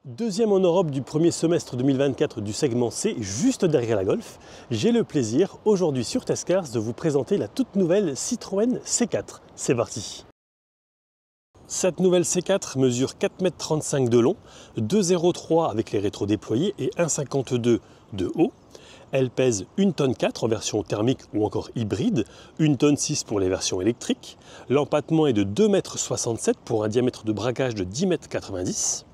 Deuxième en Europe du premier semestre 2024 du segment C, juste derrière la Golf, j'ai le plaisir aujourd'hui sur Test-Cars de vous présenter la toute nouvelle Citroën C4. C'est parti! Cette nouvelle C4 mesure 4,35 m de long, 2,03 m avec les rétros déployés et 1,52 m de haut. Elle pèse 1,4 tonne en version thermique ou encore hybride, 1,6 tonne pour les versions électriques. L'empattement est de 2,67 m pour un diamètre de braquage de 10,90 m.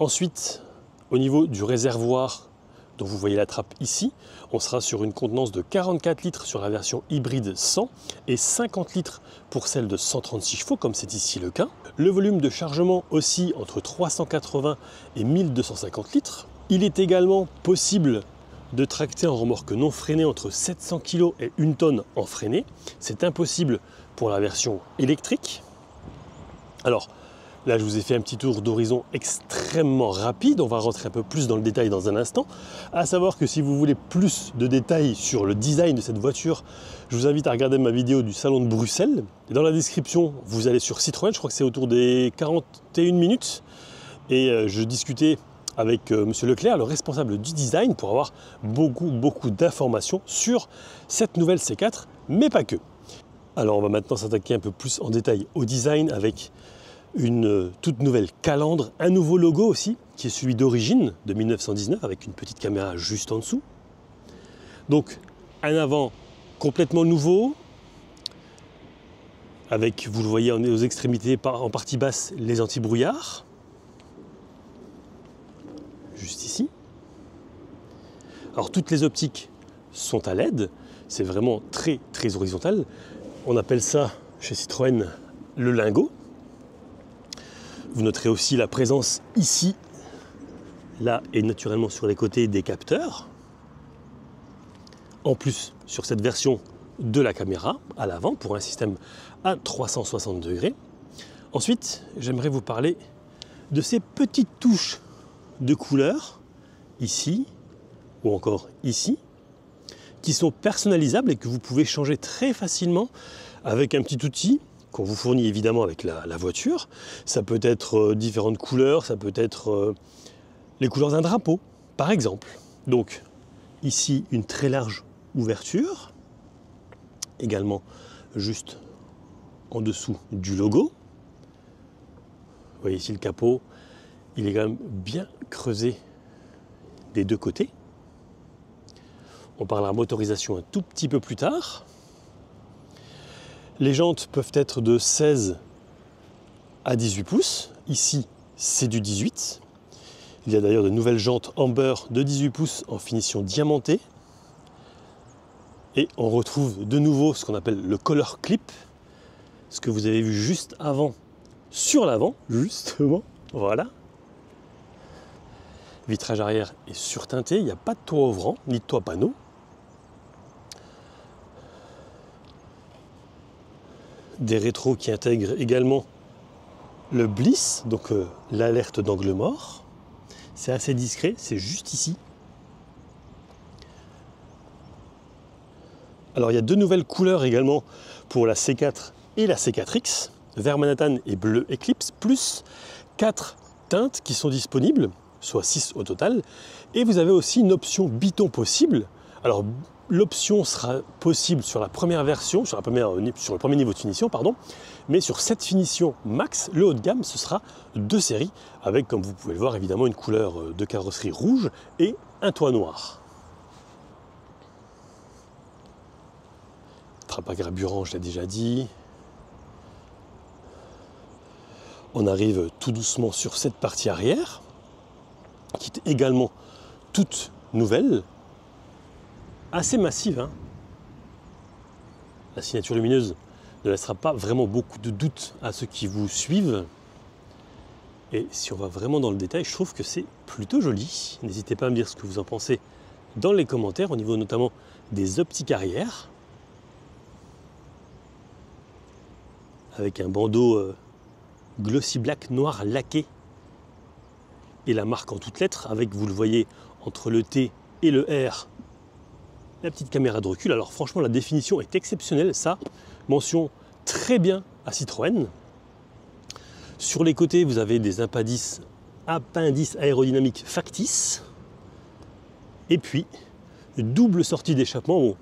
Ensuite, au niveau du réservoir, dont vous voyez la trappe ici, on sera sur une contenance de 44 litres sur la version hybride 100 et 50 litres pour celle de 136 chevaux, comme c'est ici le cas. Le volume de chargement oscille entre 380 et 1250 litres. Il est également possible de tracter en remorque non freinée entre 700 kg et 1 tonne en freinée. C'est impossible pour la version électrique. Alors, là, je vous ai fait un petit tour d'horizon extrêmement rapide. On va rentrer un peu plus dans le détail dans un instant. À savoir que si vous voulez plus de détails sur le design de cette voiture, je vous invite à regarder ma vidéo du salon de Bruxelles. Et dans la description, vous allez sur Citroën, je crois que c'est autour des 41 minutes. Et je discutais avec Monsieur Leclerc, le responsable du design, pour avoir beaucoup d'informations sur cette nouvelle C4, mais pas que. Alors, on va maintenant s'attaquer un peu plus en détail au design avec une toute nouvelle calandre, un nouveau logo aussi, qui est celui d'origine de 1919 avec une petite caméra juste en dessous. Donc un avant complètement nouveau, avec, vous le voyez aux extrémités, en partie basse, les anti-brouillards, juste ici. Alors toutes les optiques sont à LED, c'est vraiment très horizontal. On appelle ça chez Citroën le lingot. Vous noterez aussi la présence ici, là et naturellement sur les côtés des capteurs. En plus, sur cette version de la caméra à l'avant pour un système à 360 degrés. Ensuite, j'aimerais vous parler de ces petites touches de couleur, ici ou encore ici, qui sont personnalisables et que vous pouvez changer très facilement avec un petit outil qu'on vous fournit évidemment avec la voiture. Ça peut être différentes couleurs, ça peut être les couleurs d'un drapeau, par exemple. Donc, ici, une très large ouverture, également juste en dessous du logo. Vous voyez ici le capot, il est quand même bien creusé des deux côtés. On parlera motorisation un tout petit peu plus tard. Les jantes peuvent être de 16 à 18 pouces. Ici, c'est du 18. Il y a d'ailleurs de nouvelles jantes Amber de 18 pouces en finition diamantée. Et on retrouve de nouveau ce qu'on appelle le color clip. Ce que vous avez vu juste avant sur l'avant, justement. Voilà. Vitrage arrière est surteinté. Il n'y a pas de toit ouvrant, ni de toit panneau. Des rétros qui intègrent également le bliss, donc l'alerte d'angle mort. C'est assez discret, c'est juste ici. Alors il y a deux nouvelles couleurs également pour la C4 et la C4X, vert Manhattan et bleu Eclipse, plus 4 teintes qui sont disponibles, soit 6 au total. Et vous avez aussi une option biton possible. Alors l'option sera possible sur la première version, sur le premier niveau de finition, pardon, mais sur cette finition max, le haut de gamme, ce sera 2 séries, avec, comme vous pouvez le voir, évidemment une couleur de carrosserie rouge et un toit noir. Trappe à carburant, je l'ai déjà dit. On arrive tout doucement sur cette partie arrière, qui est également toute nouvelle, assez massive, hein. La signature lumineuse ne laissera pas vraiment beaucoup de doutes à ceux qui vous suivent. Et si on va vraiment dans le détail, je trouve que c'est plutôt joli. N'hésitez pas à me dire ce que vous en pensez dans les commentaires, au niveau notamment des optiques arrière. Avec un bandeau glossy black noir laqué. Et la marque en toutes lettres, avec, vous le voyez, entre le T et le R, la petite caméra de recul. Alors franchement, la définition est exceptionnelle, ça. Mention très bien à Citroën. Sur les côtés, vous avez des impadis appendice aérodynamique factice. Et puis, double sortie d'échappement. Bon,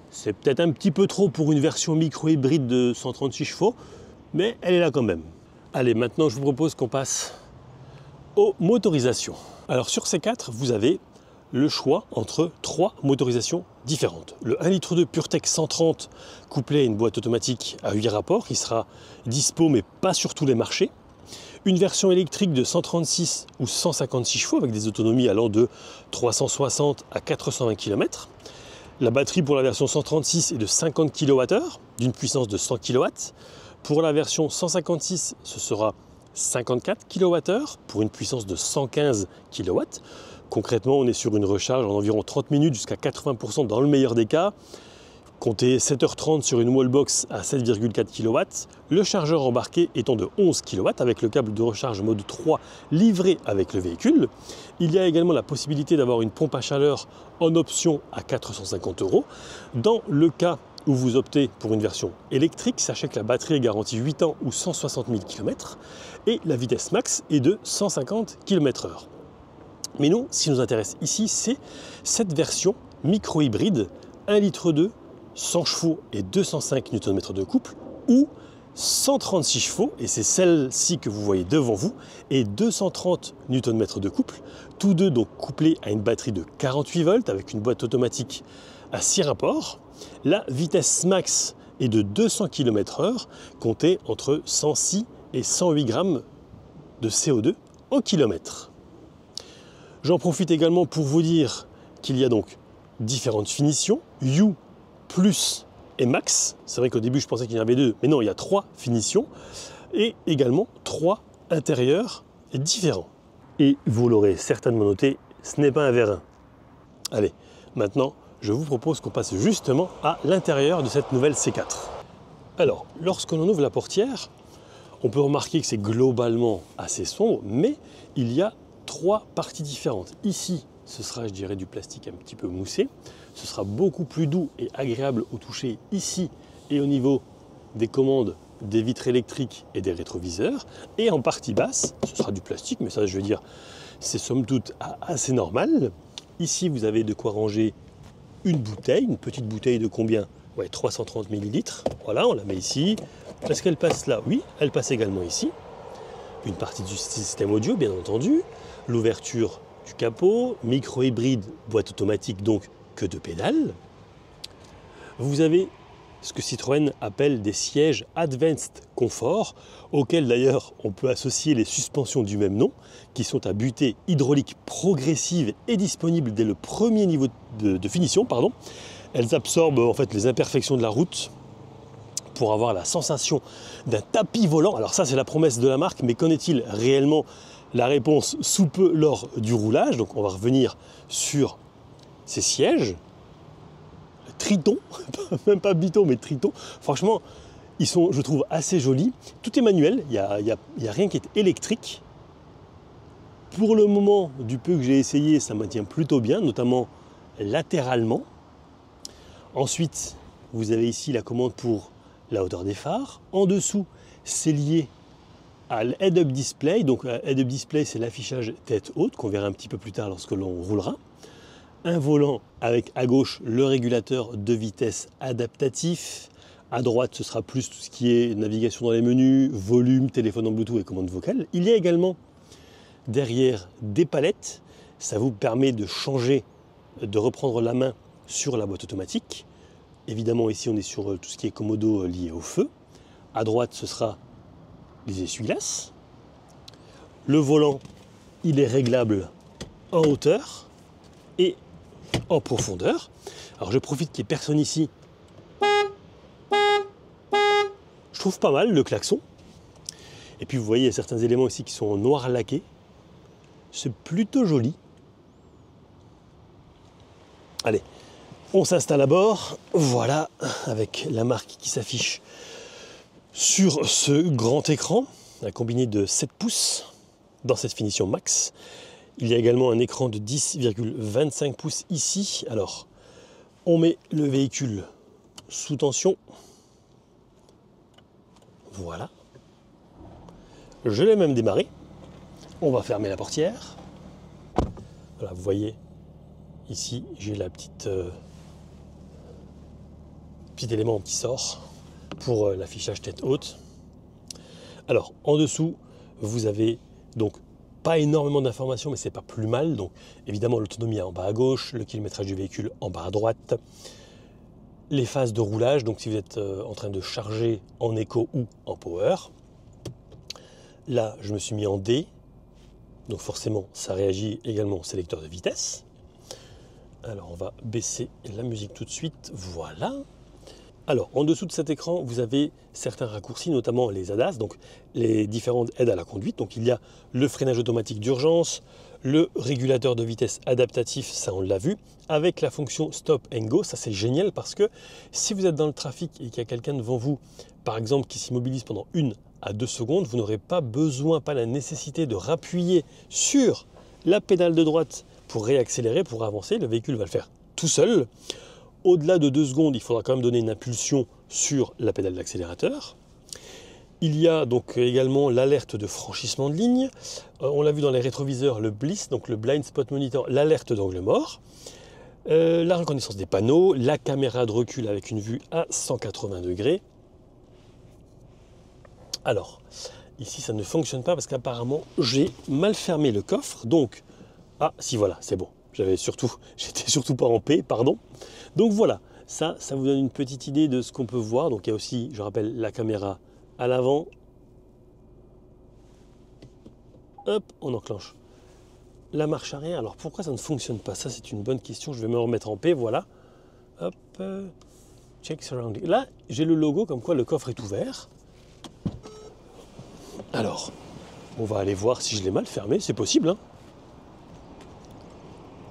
c'est peut-être un petit peu trop pour une version micro-hybride de 136 chevaux, mais elle est là quand même. Allez, maintenant je vous propose qu'on passe aux motorisations. Alors sur C4, vous avez le choix entre 3 motorisations différentes. Le 1,2 litre PureTech 130 couplé à une boîte automatique à 8 rapports qui sera dispo mais pas sur tous les marchés. Une version électrique de 136 ou 156 chevaux avec des autonomies allant de 360 à 420 km. La batterie pour la version 136 est de 50 kWh d'une puissance de 100 kW. Pour la version 156, ce sera 54 kWh pour une puissance de 115 kW. Concrètement, on est sur une recharge en environ 30 minutes jusqu'à 80% dans le meilleur des cas. Comptez 7h30 sur une wallbox à 7,4 kW. Le chargeur embarqué étant de 11 kW avec le câble de recharge mode 3 livré avec le véhicule. Il y a également la possibilité d'avoir une pompe à chaleur en option à 450 €. Dans le cas où vous optez pour une version électrique, sachez que la batterie est garantie 8 ans ou 160 000 km et la vitesse max est de 150 km/h. Mais nous, ce qui nous intéresse ici, c'est cette version micro-hybride 1,2 litre, 100 chevaux et 205 Nm de couple, ou 136 chevaux, et c'est celle-ci que vous voyez devant vous, et 230 Nm de couple, tous deux donc couplés à une batterie de 48 volts avec une boîte automatique à 6 rapports. La vitesse max est de 200 km/h, comptée entre 106 et 108 grammes de CO2 au kilomètre. J'en profite également pour vous dire qu'il y a donc différentes finitions, U, Plus et Max. C'est vrai qu'au début je pensais qu'il y en avait 2, mais non, il y a 3 finitions et également 3 intérieurs différents. Et vous l'aurez certainement noté, ce n'est pas un vérin. Allez, maintenant je vous propose qu'on passe justement à l'intérieur de cette nouvelle C4. Alors, lorsque l'on ouvre la portière, on peut remarquer que c'est globalement assez sombre, mais il y a 3 parties différentes. Ici, ce sera, je dirais, du plastique un petit peu moussé. Ce sera beaucoup plus doux et agréable au toucher ici et au niveau des commandes, des vitres électriques et des rétroviseurs. Et en partie basse, ce sera du plastique, mais ça, je veux dire, c'est somme toute assez normal. Ici, vous avez de quoi ranger une bouteille, une petite bouteille de combien? Ouais, 330 ml. Voilà, on la met ici. Est-ce qu'elle passe là? Oui, elle passe également ici. Une partie du système audio, bien entendu. L'ouverture du capot, micro-hybride, boîte automatique, donc que de pédales. Vous avez ce que Citroën appelle des sièges Advanced Comfort, auxquels d'ailleurs on peut associer les suspensions du même nom, qui sont à butée hydraulique progressive et disponibles dès le premier niveau de finition. Elles absorbent en fait les imperfections de la route pour avoir la sensation d'un tapis volant. Alors ça, c'est la promesse de la marque, mais qu'en est-il réellement? La réponse sous peu lors du roulage. Donc on va revenir sur ces sièges. Triton, même pas Biton, mais Triton. Franchement, ils sont, je trouve, assez jolis. Tout est manuel, il n'y a rien qui est électrique. Pour le moment, du peu que j'ai essayé, ça maintient plutôt bien, notamment latéralement. Ensuite, vous avez ici la commande pour la hauteur des phares. En dessous, c'est lié à l'head-up display. Donc, head-up display, c'est l'affichage tête haute qu'on verra un petit peu plus tard lorsque l'on roulera. Un volant avec à gauche le régulateur de vitesse adaptatif. À droite, ce sera plus tout ce qui est navigation dans les menus, volume, téléphone en Bluetooth et commande vocale. Il y a également derrière des palettes. Ça vous permet de changer, de reprendre la main sur la boîte automatique. Évidemment, ici, on est sur tout ce qui est commodo lié au feu. À droite, ce sera les essuie-glaces. Le volant, il est réglable en hauteur et en profondeur. Alors, je profite qu'il n'y ait personne ici. Je trouve pas mal le klaxon. Et puis, vous voyez, il y a certains éléments ici qui sont en noir laqué. C'est plutôt joli. Allez, on s'installe à bord. Voilà, avec la marque qui s'affiche sur ce grand écran, un combiné de 7 pouces dans cette finition max. Il y a également un écran de 10,25 pouces ici. Alors, on met le véhicule sous tension. Voilà. Je l'ai même démarré. On va fermer la portière. Voilà, vous voyez, ici j'ai la petite petit élément qui sort pour l'affichage tête haute. Alors en dessous, vous avez donc pas énormément d'informations, mais c'est pas plus mal. Donc évidemment l'autonomie en bas à gauche, le kilométrage du véhicule en bas à droite, les phases de roulage, donc si vous êtes en train de charger en éco ou en power. Là, je me suis mis en D, donc forcément ça réagit également au sélecteur de vitesse. Alors on va baisser la musique tout de suite, voilà. Alors en dessous de cet écran, vous avez certains raccourcis, notamment les ADAS, donc les différentes aides à la conduite. Donc il y a le freinage automatique d'urgence, le régulateur de vitesse adaptatif, ça on l'a vu, avec la fonction stop and go. Ça c'est génial parce que si vous êtes dans le trafic et qu'il y a quelqu'un devant vous, par exemple qui s'immobilise pendant 1 à 2 secondes, vous n'aurez pas besoin, pas la nécessité de rappuyer sur la pédale de droite pour réaccélérer, pour avancer. Le véhicule va le faire tout seul. Au-delà de 2 secondes, il faudra quand même donner une impulsion sur la pédale d'accélérateur. Il y a donc également l'alerte de franchissement de ligne. On l'a vu dans les rétroviseurs, le BLIS, donc le Blind Spot Monitor, l'alerte d'angle mort. La reconnaissance des panneaux, la caméra de recul avec une vue à 180 degrés. Alors, ici ça ne fonctionne pas parce qu'apparemment j'ai mal fermé le coffre. Donc, ah si voilà, c'est bon. J'étais surtout pas en paix, pardon. Donc voilà, ça vous donne une petite idée de ce qu'on peut voir. Donc il y a aussi, je rappelle, la caméra à l'avant. Hop, on enclenche la marche arrière. Alors pourquoi ça ne fonctionne pas? Ça c'est une bonne question, je vais me remettre en paix, voilà. Hop, check surrounding. Là, j'ai le logo comme quoi le coffre est ouvert. Alors, on va aller voir si je l'ai mal fermé, c'est possible, hein.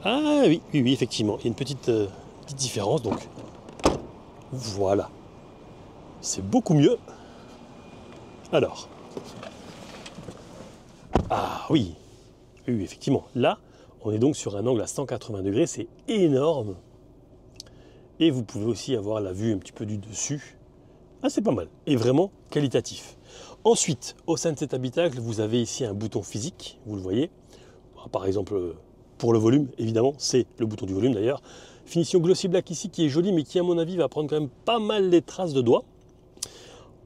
Ah oui, effectivement, il y a une petite différence, donc voilà, c'est beaucoup mieux. Alors, ah oui, effectivement, là, on est donc sur un angle à 180 degrés, c'est énorme. Et vous pouvez aussi avoir la vue un petit peu du dessus. Ah, c'est pas mal, et vraiment qualitatif. Ensuite, au sein de cet habitacle, vous avez ici un bouton physique, vous le voyez, par exemple, pour le volume, évidemment, c'est le bouton du volume d'ailleurs. Finition glossy black ici qui est jolie, mais qui à mon avis va prendre quand même pas mal les traces de doigts.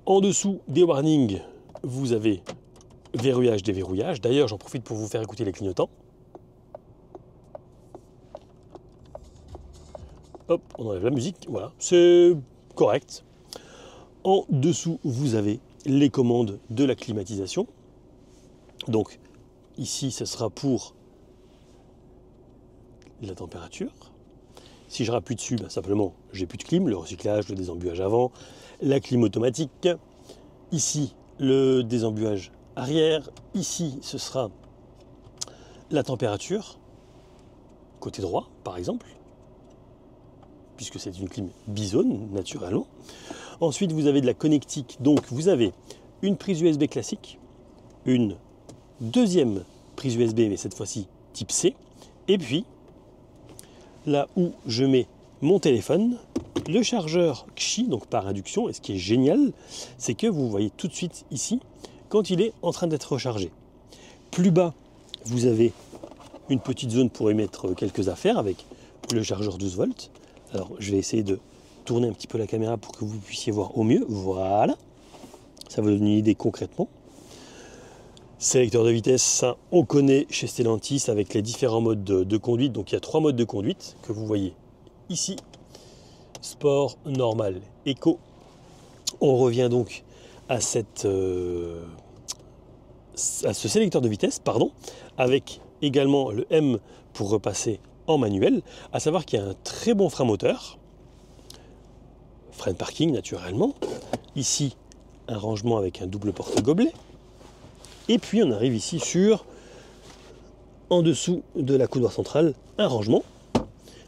En dessous des warnings, vous avez verrouillage, déverrouillage. D'ailleurs, j'en profite pour vous faire écouter les clignotants. Hop, on enlève la musique, voilà, c'est correct. En dessous, vous avez les commandes de la climatisation. Donc ici, ce sera pour la température. Si je rappuie dessus, simplement, j'ai plus de clim, le recyclage, le désembuage avant, la clim automatique. Ici, le désembuage arrière. Ici, ce sera la température, côté droit, par exemple, puisque c'est une clim bizone, naturellement. Ensuite, vous avez de la connectique. Donc, vous avez une prise USB classique, une deuxième prise USB, mais cette fois-ci type C, et puis là où je mets mon téléphone, le chargeur Qi, donc par induction. Et ce qui est génial, c'est que vous voyez tout de suite ici, quand il est en train d'être rechargé. Plus bas, vous avez une petite zone pour y mettre quelques affaires avec le chargeur 12 volts. Alors, je vais essayer de tourner un petit peu la caméra pour que vous puissiez voir au mieux. Voilà, ça vous donne une idée concrètement. Sélecteur de vitesse, ça on connaît chez Stellantis avec les différents modes de conduite. Donc il y a 3 modes de conduite que vous voyez ici. Sport, normal, éco. On revient donc à ce sélecteur de vitesse, avec également le M pour repasser en manuel. À savoir qu'il y a un très bon frein moteur. Frein de parking naturellement. Ici, un rangement avec un double porte-gobelet. Et puis on arrive ici sur, en dessous de la coudoir centrale, un rangement.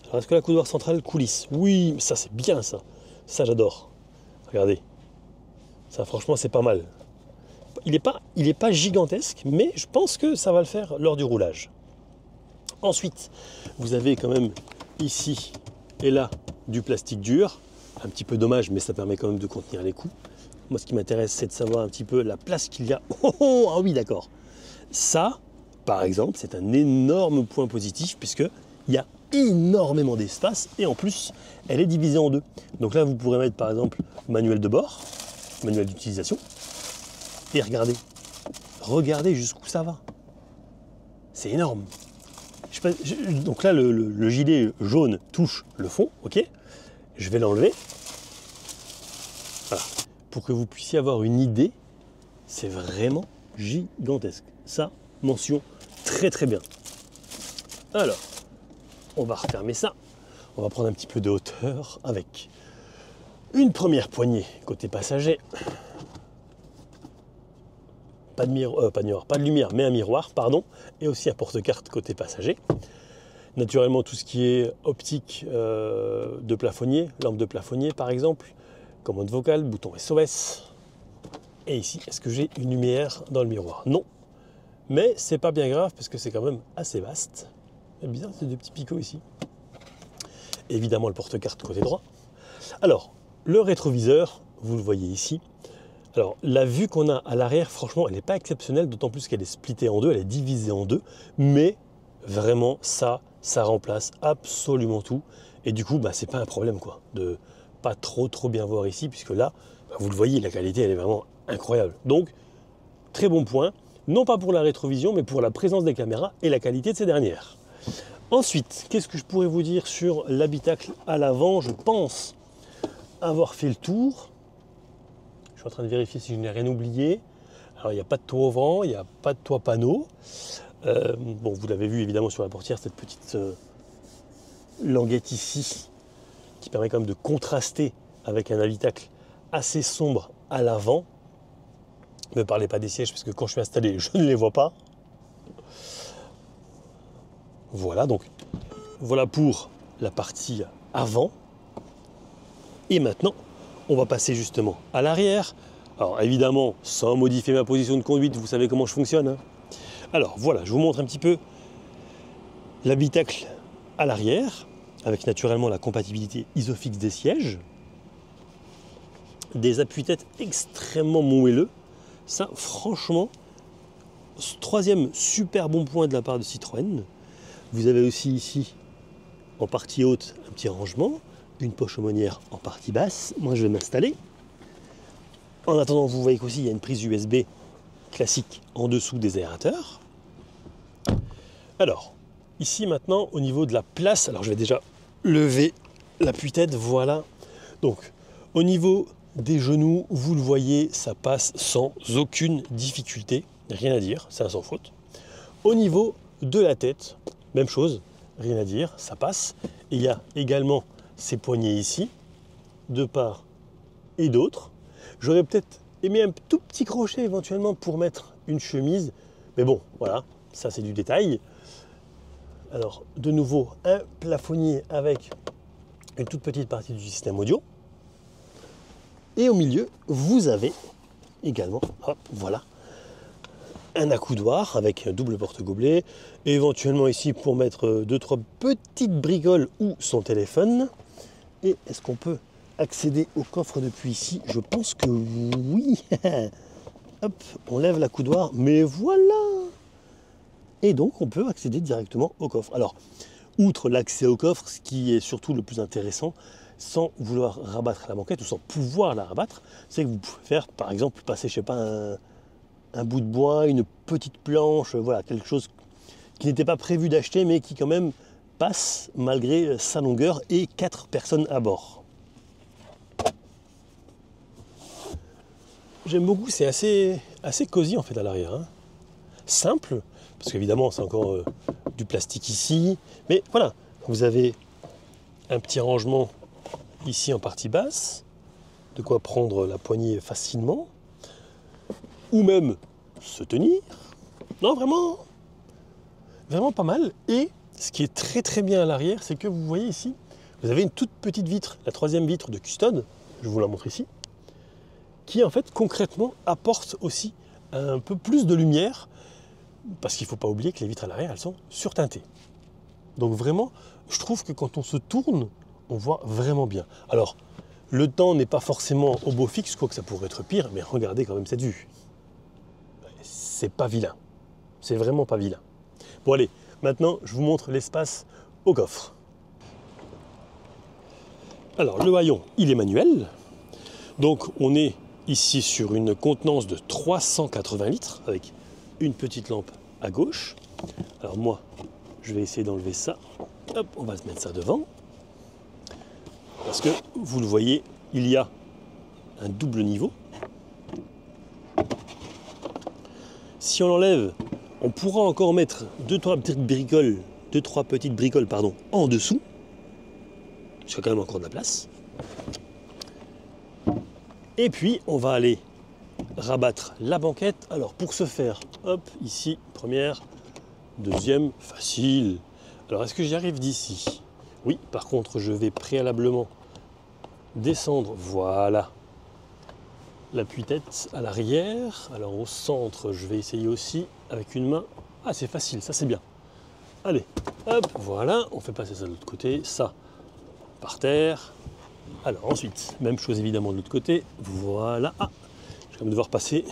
Alors est-ce que la coudoir centrale coulisse? Oui, ça c'est bien ça. Ça j'adore. Regardez. Ça franchement c'est pas mal. Il est pas gigantesque, mais je pense que ça va le faire lors du roulage. Ensuite, vous avez quand même ici et là du plastique dur. Un petit peu dommage, mais ça permet quand même de contenir les coups. Moi, ce qui m'intéresse, c'est de savoir un petit peu la place qu'il y a. Ah oui, d'accord. Ça, par exemple, c'est un énorme point positif puisque il y a énormément d'espace et en plus, elle est divisée en deux. Donc là, vous pourrez mettre par exemple manuel de bord, manuel d'utilisation, et regardez jusqu'où ça va. C'est énorme. Donc là, le gilet jaune touche le fond, ok. Je vais l'enlever. Voilà. Pour que vous puissiez avoir une idée, c'est vraiment gigantesque. Ça, mention très très bien. Alors, on va refermer ça. On va prendre un petit peu de hauteur avec une première poignée côté passager. Pas de lumière, mais un miroir, pardon. Et aussi un porte-carte côté passager. Naturellement, tout ce qui est optique de plafonnier, lampe de plafonnier par exemple, commande vocale, bouton SOS. Et ici, est-ce que j'ai une lumière dans le miroir? Non. Mais c'est pas bien grave parce que c'est quand même assez vaste. C'est bizarre, c'est deux petits picots ici. Évidemment, le porte-carte côté droit. Alors, le rétroviseur, vous le voyez ici. Alors, la vue qu'on a à l'arrière, franchement, elle n'est pas exceptionnelle, d'autant plus qu'elle est splittée en deux, elle est divisée en deux. Mais vraiment, ça remplace absolument tout. Et du coup, c'est pas un problème, quoi, de pas trop bien voir ici, puisque là, vous le voyez, la qualité, elle est vraiment incroyable. Donc, très bon point, non pas pour la rétrovision, mais pour la présence des caméras et la qualité de ces dernières. Ensuite, qu'est-ce que je pourrais vous dire sur l'habitacle à l'avant? Je pense avoir fait le tour. Je suis en train de vérifier si je n'ai rien oublié. Alors, il n'y a pas de toit ouvrant, il n'y a pas de toit panneau. Bon, vous l'avez vu évidemment sur la portière, cette petite languette ici, qui permet quand même de contraster avec un habitacle assez sombre à l'avant. Ne me parlez pas des sièges, parce que quand je suis installé, je ne les vois pas. Voilà, donc voilà pour la partie avant. Et maintenant, on va passer justement à l'arrière. Alors évidemment, sans modifier ma position de conduite, vous savez comment je fonctionne, hein. Alors voilà, je vous montre un petit peu l'habitacle à l'arrière, avec naturellement la compatibilité Isofix des sièges. Des appuis-têtes extrêmement moelleux. Ça, franchement, troisième super bon point de la part de Citroën. Vous avez aussi ici, en partie haute, un petit rangement, une poche aumônière en partie basse. Moi, je vais m'installer. En attendant, vous voyez qu'aussi, il y a une prise USB classique en dessous des aérateurs. Alors, ici maintenant, au niveau de la place, alors je vais déjà lever l'appui-tête, voilà. Donc, au niveau des genoux, vous le voyez, ça passe sans aucune difficulté, rien à dire, c'est un sans faute. Au niveau de la tête, même chose, rien à dire, ça passe. Et il y a également ces poignées ici, de part et d'autre. J'aurais peut-être aimé un tout petit crochet éventuellement pour mettre une chemise, mais bon, voilà, ça c'est du détail. Alors, de nouveau, un plafonnier avec une toute petite partie du système audio. Et au milieu, vous avez également, hop, voilà, un accoudoir avec un double porte-gobelet, et éventuellement ici pour mettre 2-3 petites bricoles ou son téléphone. Et est-ce qu'on peut accéder au coffre depuis ici? Je pense que oui. Hop, on lève l'accoudoir, mais voilà. Et donc on peut accéder directement au coffre. Alors, outre l'accès au coffre, ce qui est surtout le plus intéressant, sans vouloir rabattre la banquette ou sans pouvoir la rabattre, c'est que vous pouvez faire, par exemple, passer, je sais pas, un bout de bois, une petite planche, voilà, quelque chose qui n'était pas prévu d'acheter, mais qui quand même passe malgré sa longueur et 4 personnes à bord. J'aime beaucoup, c'est assez cosy en fait à l'arrière, hein. Simple, parce qu'évidemment c'est encore du plastique ici, mais voilà, vous avez un petit rangement ici en partie basse, de quoi prendre la poignée facilement, ou même se tenir. Non, vraiment pas mal. Et ce qui est très bien à l'arrière, c'est que vous voyez ici, vous avez une toute petite vitre, la 3e vitre de Custode, je vous la montre ici, qui en fait concrètement apporte aussi un peu plus de lumière, parce qu'il ne faut pas oublier que les vitres à l'arrière, elles sont surteintées. Donc vraiment, je trouve que quand on se tourne, on voit vraiment bien. Alors, le temps n'est pas forcément au beau fixe, quoique ça pourrait être pire, mais regardez quand même cette vue. C'est pas vilain. C'est vraiment pas vilain. Bon allez, maintenant je vous montre l'espace au coffre. Alors le haillon, il est manuel. Donc on est ici sur une contenance de 380 litres avec une petite lampe à gauche. Alors moi, je vais essayer d'enlever ça. Hop, on va se mettre ça devant. Parce que, vous le voyez, il y a un double niveau. Si on l'enlève, on pourra encore mettre 2-3 petites bricoles en dessous. Il y a quand même encore de la place. Et puis, on va aller rabattre la banquette. Alors, pour ce faire, hop, ici, première, deuxième, facile. Alors, est-ce que j'y arrive d'ici? Oui, par contre, je vais préalablement descendre, voilà, l'appui-tête à l'arrière. Alors, au centre, je vais essayer aussi avec une main. Ah, c'est facile, ça c'est bien. Allez, hop, voilà, on fait passer ça de l'autre côté, ça par terre. Alors ensuite, même chose évidemment de l'autre côté, voilà. Ah, je vais quand même devoir passer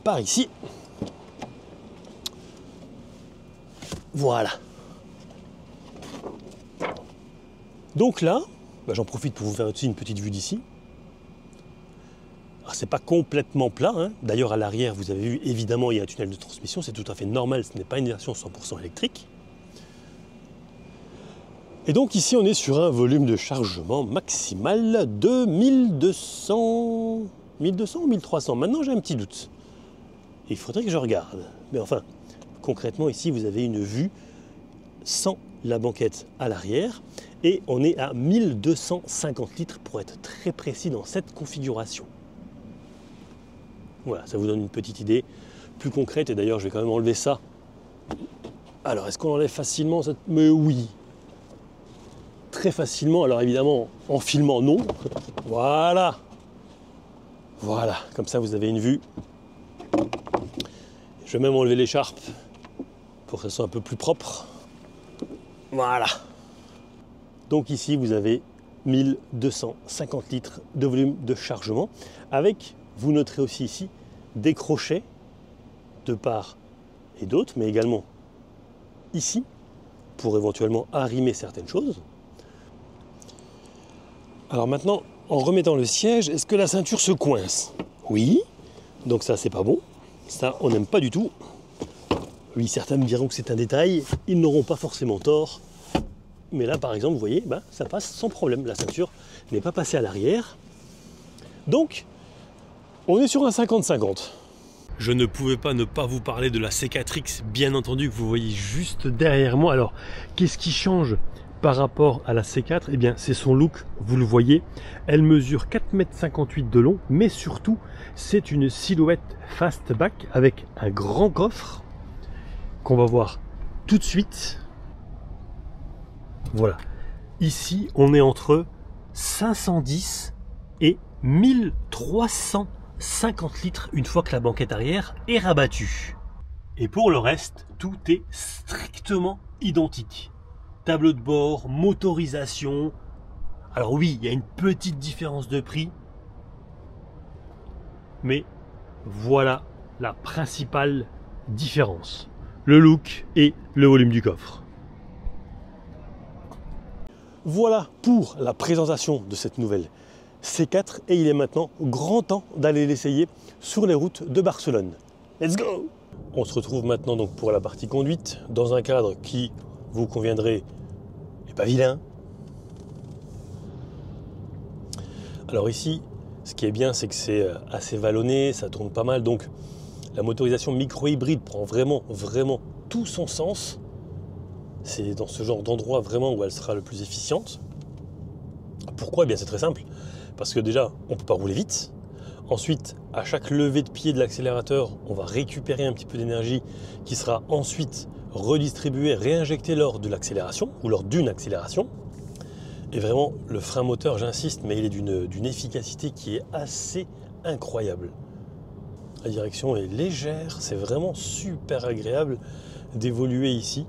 par ici. Voilà. Donc là, j'en profite pour vous faire aussi une petite vue d'ici. Alors c'est pas complètement plat, hein. D'ailleurs à l'arrière, vous avez vu, évidemment, il y a un tunnel de transmission, c'est tout à fait normal, ce n'est pas une version 100% électrique. Et donc ici, on est sur un volume de chargement maximal de 1200 ou 1300. Maintenant, j'ai un petit doute. Il faudrait que je regarde. Mais enfin, concrètement, ici, vous avez une vue sans la banquette à l'arrière. Et on est à 1250 litres pour être très précis dans cette configuration. Voilà, ça vous donne une petite idée plus concrète. Et d'ailleurs, je vais quand même enlever ça. Alors, est-ce qu'on enlève facilement cette... Mais oui, très facilement. Alors évidemment, en filmant, non. Voilà. Voilà, comme ça, vous avez une vue. Je vais même enlever l'écharpe pour que ça soit un peu plus propre. Voilà. Donc ici, vous avez 1250 litres de volume de chargement avec, vous noterez aussi ici, des crochets de part et d'autre, mais également ici, pour éventuellement arrimer certaines choses. Alors maintenant, en remettant le siège, est-ce que la ceinture se coince? Oui, donc ça c'est pas bon, ça on n'aime pas du tout. Oui, certains me diront que c'est un détail, ils n'auront pas forcément tort. Mais là par exemple, vous voyez, ça passe sans problème, la ceinture n'est pas passée à l'arrière. Donc, on est sur un 50-50. Je ne pouvais pas ne pas vous parler de la C4X, bien entendu, que vous voyez juste derrière moi. Alors, qu'est-ce qui change par rapport à la C4? Eh bien, c'est son look, vous le voyez. Elle mesure 4,58 m de long, mais surtout, c'est une silhouette fastback avec un grand coffre qu'on va voir tout de suite. Voilà. Ici, on est entre 510 et 1350 litres une fois que la banquette arrière est rabattue. Et pour le reste, tout est strictement identique. Tableau de bord, motorisation. Alors oui, il y a une petite différence de prix. Mais voilà la principale différence. Le look et le volume du coffre. Voilà pour la présentation de cette nouvelle C4 et il est maintenant grand temps d'aller l'essayer sur les routes de Barcelone. Let's go! On se retrouve maintenant donc pour la partie conduite dans un cadre qui vous conviendrait n'est pas vilain. Alors ici, ce qui est bien, c'est que c'est assez vallonné, ça tourne pas mal, donc la motorisation micro-hybride prend vraiment tout son sens. C'est dans ce genre d'endroit vraiment où elle sera le plus efficiente. Pourquoi? Eh bien c'est très simple. Parce que déjà, on ne peut pas rouler vite. Ensuite, à chaque levée de pied de l'accélérateur, on va récupérer un petit peu d'énergie qui sera ensuite redistribuée, réinjectée lors de l'accélération ou lors d'une accélération. Et vraiment, le frein moteur, j'insiste, mais il est d'une efficacité qui est assez incroyable. La direction est légère, c'est vraiment super agréable d'évoluer ici.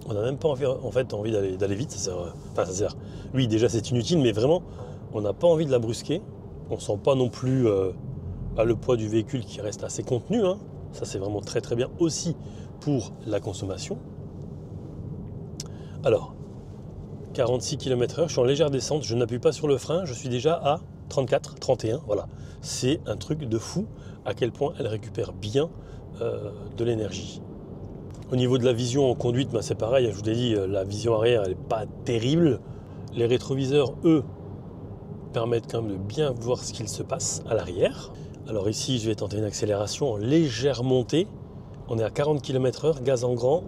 On n'a même pas envie d'aller vite, ça sert. Oui, déjà c'est inutile, mais vraiment, on n'a pas envie de la brusquer. On ne sent pas non plus le poids du véhicule qui reste assez contenu, hein. Ça c'est vraiment très bien aussi pour la consommation. Alors, 46 km/h, je suis en légère descente, je n'appuie pas sur le frein, je suis déjà à 34, 31, voilà. C'est un truc de fou à quel point elle récupère bien de l'énergie. Au niveau de la vision en conduite, ben c'est pareil, je vous l'ai dit, la vision arrière elle n'est pas terrible. Les rétroviseurs, eux, permettent quand même de bien voir ce qu'il se passe à l'arrière. Alors ici, je vais tenter une accélération en légère montée. On est à 40 km/h, gaz en grand.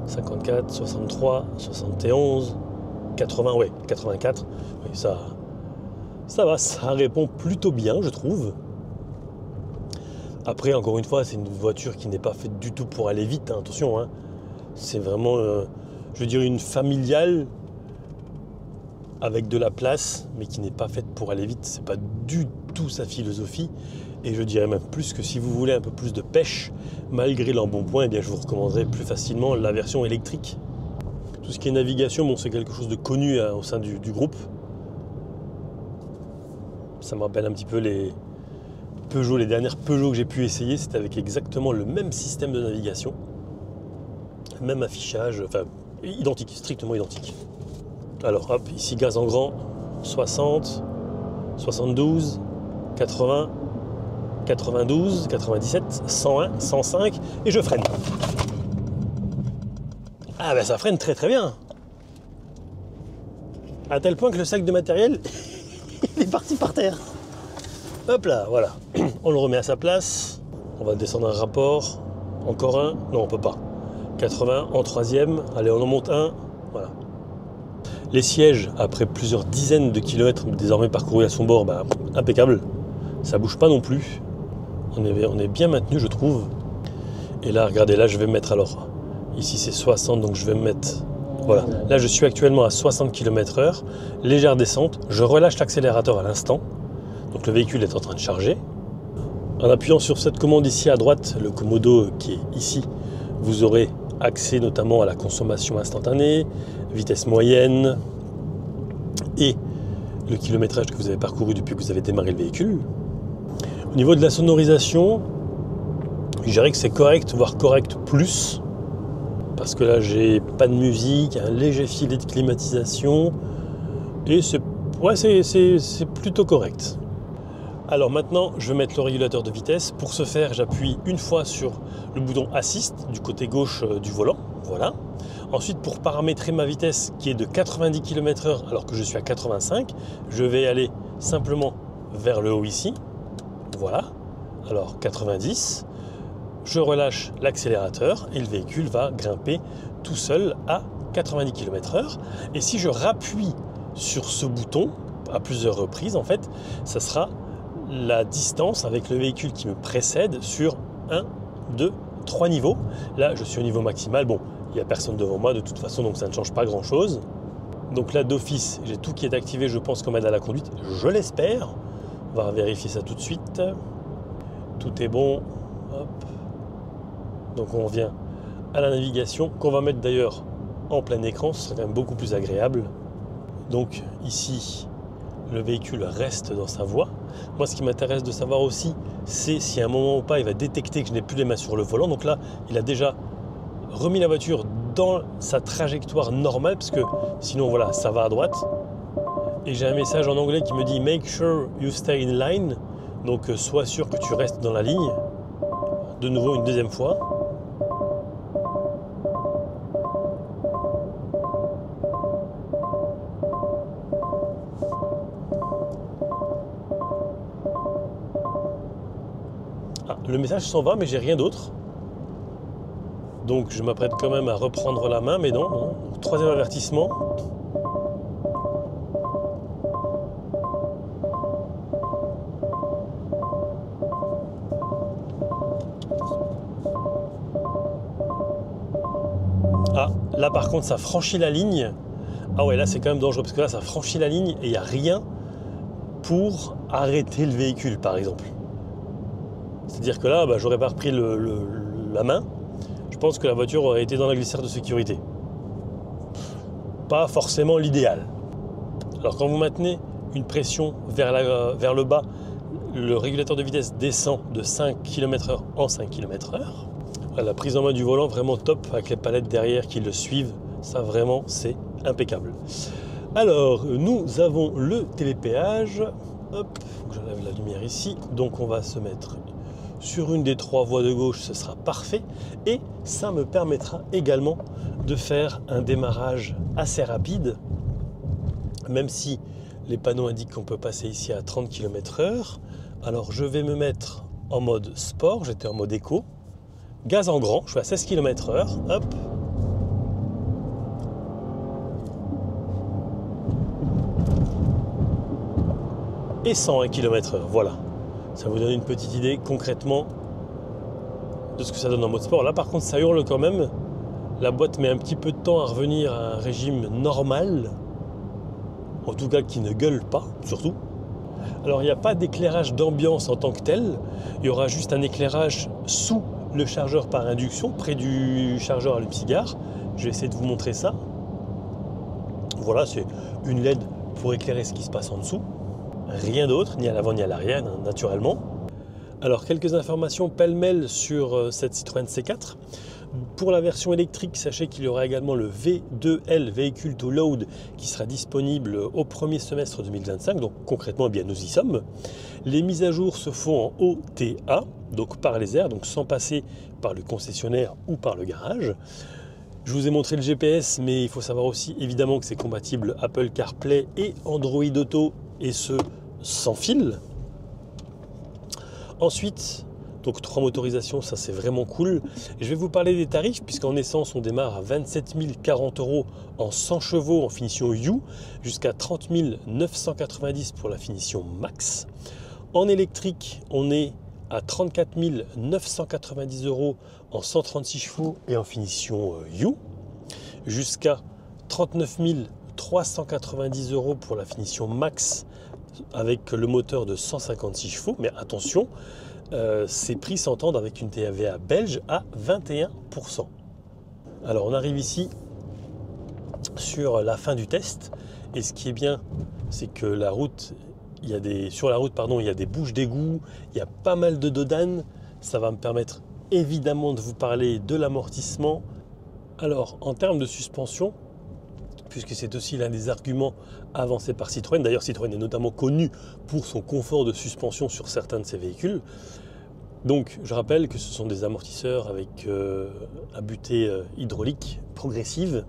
54, 63, 71, 80, ouais, 84. Oui, ça va, ça répond plutôt bien, je trouve. Après, encore une fois, c'est une voiture qui n'est pas faite du tout pour aller vite, hein, attention. Hein. C'est vraiment, je veux dire, une familiale avec de la place, mais qui n'est pas faite pour aller vite. C'est pas du tout sa philosophie. Et je dirais même plus que si vous voulez un peu plus de pêche, malgré l'embonpoint, eh bien, je vous recommanderais plus facilement la version électrique. Tout ce qui est navigation, bon, c'est quelque chose de connu hein, au sein du groupe. Ça me rappelle un petit peu les Peugeot, les dernières Peugeot que j'ai pu essayer, c'était avec exactement le même système de navigation, même affichage, enfin identique, strictement identique. Alors hop, ici gaz en grand, 60, 72, 80, 92, 97, 101, 105 et je freine. Ah ben ça freine très très bien. À tel point que le sac de matériel il est parti par terre. Hop là, voilà. On le remet à sa place. On va descendre un rapport. Encore un. Non, on peut pas. 80 en troisième. Allez, on en monte un. Voilà. Les sièges, après plusieurs dizaines de kilomètres désormais parcourus à son bord, bah, impeccable. Ça bouge pas non plus. On est bien maintenu, je trouve. Et là, regardez, là, je vais me mettre alors. Ici, c'est 60, donc je vais me mettre... Voilà. Là, je suis actuellement à 60 km/h. Légère descente. Je relâche l'accélérateur à l'instant. Donc le véhicule est en train de charger. En appuyant sur cette commande ici à droite, le commodo qui est ici, vous aurez accès notamment à la consommation instantanée, vitesse moyenne et le kilométrage que vous avez parcouru depuis que vous avez démarré le véhicule. Au niveau de la sonorisation, je dirais que c'est correct, voire correct plus, parce que là j'ai pas de musique, un léger filet de climatisation et c'est plutôt correct. Alors maintenant, je vais mettre le régulateur de vitesse. Pour ce faire, j'appuie une fois sur le bouton Assist du côté gauche du volant. Voilà. Ensuite, pour paramétrer ma vitesse qui est de 90 km/h alors que je suis à 85, je vais aller simplement vers le haut ici. Voilà. Alors 90. Je relâche l'accélérateur et le véhicule va grimper tout seul à 90 km/h. Et si je rappuie sur ce bouton à plusieurs reprises, en fait, ça sera la distance avec le véhicule qui me précède sur 1, 2, 3 niveaux. Là, je suis au niveau maximal. Bon, il n'y a personne devant moi de toute façon, donc ça ne change pas grand-chose. Donc là, d'office, j'ai tout qui est activé, je pense, comme aide à la conduite. Je l'espère. On va vérifier ça tout de suite. Tout est bon. Hop. Donc on revient à la navigation, qu'on va mettre d'ailleurs en plein écran. Ce sera quand même beaucoup plus agréable. Donc ici, le véhicule reste dans sa voie. Moi, ce qui m'intéresse de savoir aussi, c'est si à un moment ou pas, il va détecter que je n'ai plus les mains sur le volant. Donc là, il a déjà remis la voiture dans sa trajectoire normale, parce que sinon, voilà, ça va à droite. Et j'ai un message en anglais qui me dit « Make sure you stay in line ». Donc, sois sûr que tu restes dans la ligne. De nouveau, une deuxième fois. Le message s'en va, mais j'ai rien d'autre. Donc je m'apprête quand même à reprendre la main, mais non, non. Troisième avertissement. Ah, là par contre ça franchit la ligne. Ah ouais, là c'est quand même dangereux, parce que là ça franchit la ligne et il n'y a rien pour arrêter le véhicule, par exemple. C'est-à-dire que là, j'aurais pas repris la main. Je pense que la voiture aurait été dans la glissière de sécurité. Pas forcément l'idéal. Alors quand vous maintenez une pression vers le bas, le régulateur de vitesse descend de 5 km/h en 5 km/h. La prise en main du volant vraiment top avec les palettes derrière qui le suivent. Ça vraiment c'est impeccable. Alors nous avons le télépéage. Hop, j'enlève la lumière ici. Donc on va se mettre sur une des 3 voies de gauche, ce sera parfait. Et ça me permettra également de faire un démarrage assez rapide. Même si les panneaux indiquent qu'on peut passer ici à 30 km/h. Alors je vais me mettre en mode sport, j'étais en mode éco. Gaz en grand, je suis à 16 km/h. Hop. Et 101 km/h, voilà. Ça vous donne une petite idée concrètement de ce que ça donne en mode sport. Là par contre ça hurle quand même. La boîte met un petit peu de temps à revenir à un régime normal. En tout cas qui ne gueule pas, surtout. Alors il n'y a pas d'éclairage d'ambiance en tant que tel. Il y aura juste un éclairage sous le chargeur par induction, près du chargeur allume-cigare. Je vais essayer de vous montrer ça. Voilà, c'est une LED pour éclairer ce qui se passe en dessous. Rien d'autre, ni à l'avant ni à l'arrière, naturellement. Alors quelques informations pêle-mêle sur cette Citroën C4. Pour la version électrique, sachez qu'il y aura également le V2L, Vehicle to Load, qui sera disponible au premier semestre 2025. Donc concrètement, eh bien, nous y sommes. Les mises à jour se font en OTA, donc par les airs, donc sans passer par le concessionnaire ou par le garage. Je vous ai montré le GPS, mais il faut savoir aussi évidemment que c'est compatible Apple CarPlay et Android Auto, et ce sans fil. Ensuite, donc 3 motorisations, ça c'est vraiment cool. Et je vais vous parler des tarifs, puisqu'en essence on démarre à 27 040 € en 100 chevaux en finition U, jusqu'à 30 990 pour la finition Max. En électrique, on est à 34 990 € en 136 chevaux et en finition U, jusqu'à 39 390 € pour la finition Max avec le moteur de 156 chevaux. Mais attention, ces prix s'entendent avec une TVA belge à 21%. Alors on arrive ici sur la fin du test, et ce qui est bien, c'est que la route, sur la route, il y a des bouches d'égout, il y a pas mal de dodanes. Ça va me permettre évidemment de vous parler de l'amortissement. Alors en termes de suspension, puisque c'est aussi l'un des arguments avancés par Citroën. D'ailleurs, Citroën est notamment connu pour son confort de suspension sur certains de ses véhicules. Donc, je rappelle que ce sont des amortisseurs avec à butée hydraulique progressive.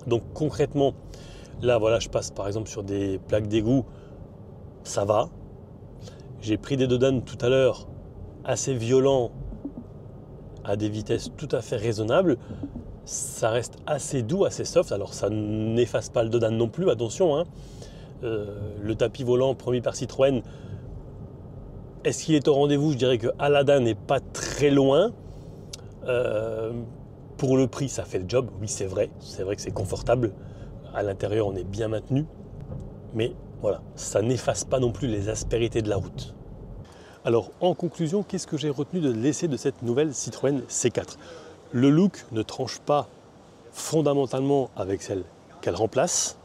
Donc, concrètement, là, voilà, je passe par exemple sur des plaques d'égout, ça va. J'ai pris des dodanes tout à l'heure assez violents à des vitesses tout à fait raisonnables. Ça reste assez doux, assez soft. Alors ça n'efface pas le dodane non plus, attention. Hein. Le tapis volant promis par Citroën, est-ce qu'il est au rendez-vous? Je dirais que Aladdin n'est pas très loin. Pour le prix, ça fait le job. Oui, c'est vrai. C'est vrai que c'est confortable. À l'intérieur, on est bien maintenu. Mais voilà, ça n'efface pas non plus les aspérités de la route. Alors, en conclusion, qu'est-ce que j'ai retenu de l'essai de cette nouvelle Citroën C4? Le look ne tranche pas fondamentalement avec celle qu'elle remplace.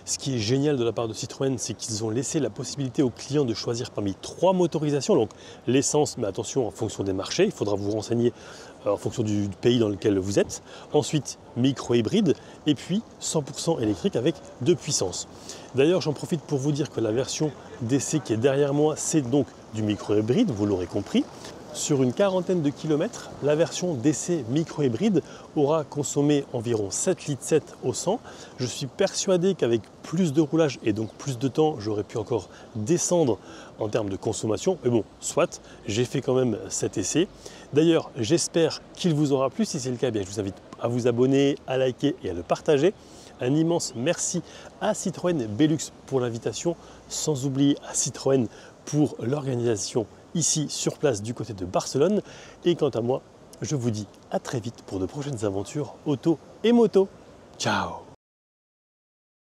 Ce qui est génial de la part de Citroën, c'est qu'ils ont laissé la possibilité aux clients de choisir parmi 3 motorisations. Donc l'essence, mais attention, en fonction des marchés, il faudra vous renseigner en fonction du pays dans lequel vous êtes. Ensuite, micro-hybride, et puis 100% électrique avec 2 puissances. D'ailleurs, j'en profite pour vous dire que la version d'essai qui est derrière moi, c'est donc du micro-hybride, vous l'aurez compris. Sur une quarantaine de kilomètres, la version d'essai micro-hybride aura consommé environ 7,7 litres au 100. Je suis persuadé qu'avec plus de roulage et donc plus de temps, j'aurais pu encore descendre en termes de consommation. Mais bon, soit, j'ai fait quand même cet essai. D'ailleurs, j'espère qu'il vous aura plu. Si c'est le cas, bien, je vous invite à vous abonner, à liker et à le partager. Un immense merci à Citroën Belux pour l'invitation, sans oublier à Citroën pour l'organisation ici sur place du côté de Barcelone. Et quant à moi, je vous dis à très vite pour de prochaines aventures auto et moto. Ciao!